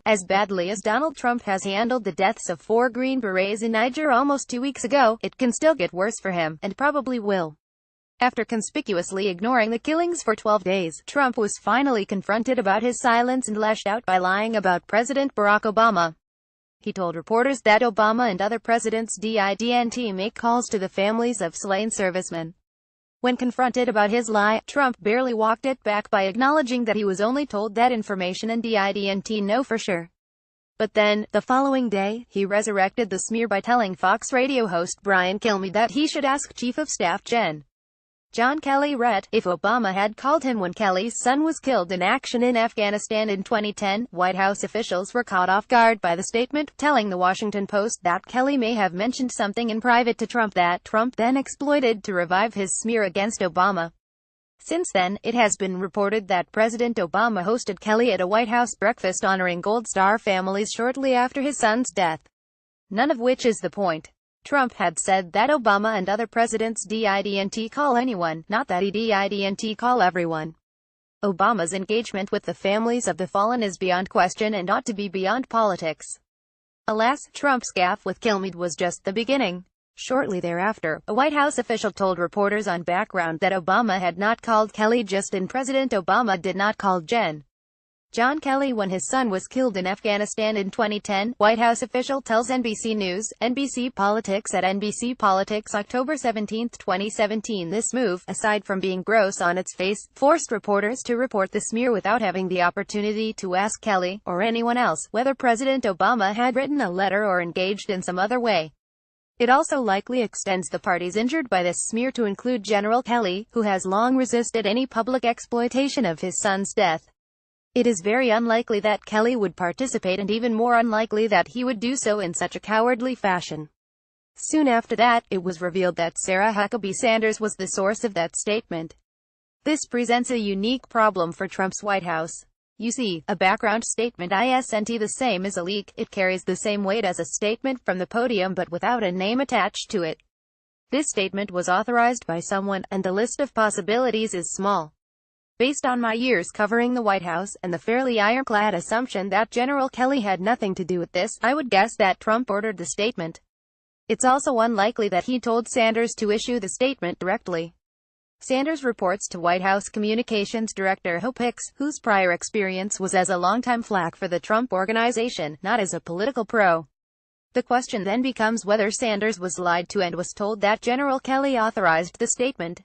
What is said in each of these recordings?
As badly as Donald Trump has handled the deaths of 4 Green Berets in Niger almost 2 weeks ago, it can still get worse for him, and probably will. After conspicuously ignoring the killings for 12 days, Trump was finally confronted about his silence and lashed out by lying about President Barack Obama. He told reporters that Obama and other presidents didn't make calls to the families of slain servicemen. When confronted about his lie, Trump barely walked it back by acknowledging that he was only told that information and didn't know for sure. But then, the following day, he resurrected the smear by telling Fox radio host Brian Kilmeade that he should ask Chief of Staff John Kelly if Obama had called him when Kelly's son was killed in action in Afghanistan in 2010. White House officials were caught off guard by the statement, telling the Washington Post that Kelly may have mentioned something in private to Trump that Trump then exploited to revive his smear against Obama. Since then, it has been reported that President Obama hosted Kelly at a White House breakfast honoring Gold Star families shortly after his son's death. None of which is the point. Trump had said that Obama and other presidents didn't call anyone, not that he didn't call everyone. Obama's engagement with the families of the fallen is beyond question and ought to be beyond politics. Alas, Trump's gaffe with Kilmeade was just the beginning. Shortly thereafter, a White House official told reporters on Background that Obama had not called Kelly just and President Obama did not call John Kelly when his son was killed in Afghanistan in 2010, White House official tells NBC News. NBC Politics at NBC Politics October 17, 2017. This move, aside from being gross on its face, forced reporters to report the smear without having the opportunity to ask Kelly, or anyone else, whether President Obama had written a letter or engaged in some other way. It also likely extends the parties injured by this smear to include General Kelly, who has long resisted any public exploitation of his son's death. It is very unlikely that Kelly would participate and even more unlikely that he would do so in such a cowardly fashion. Soon after that, it was revealed that Sarah Huckabee Sanders was the source of that statement. This presents a unique problem for Trump's White House. You see, a background statement isn't the same as a leak, it carries the same weight as a statement from the podium but without a name attached to it. This statement was authorized by someone, and the list of possibilities is small. Based on my years covering the White House, and the fairly ironclad assumption that General Kelly had nothing to do with this, I would guess that Trump ordered the statement. It's also unlikely that he told Sanders to issue the statement directly. Sanders reports to White House Communications Director Huckabee, whose prior experience was as a longtime flack for the Trump Organization, not as a political pro. The question then becomes whether Sanders was lied to and was told that General Kelly authorized the statement.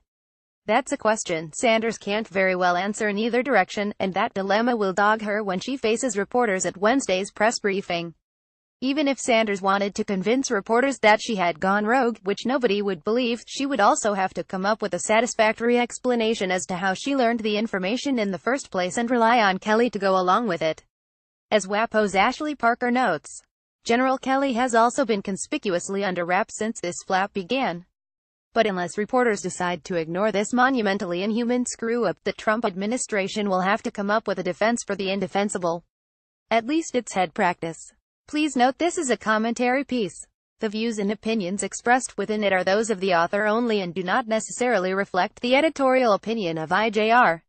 That's a question Sanders can't very well answer in either direction, and that dilemma will dog her when she faces reporters at Wednesday's press briefing. Even if Sanders wanted to convince reporters that she had gone rogue, which nobody would believe, she would also have to come up with a satisfactory explanation as to how she learned the information in the first place and rely on Kelly to go along with it. As WAPO's Ashley Parker notes, General Kelly has also been conspicuously under wraps since this flap began. But unless reporters decide to ignore this monumentally inhuman screw-up, the Trump administration will have to come up with a defense for the indefensible. At least it's head practice. Please note this is a commentary piece. The views and opinions expressed within it are those of the author only and do not necessarily reflect the editorial opinion of IJR.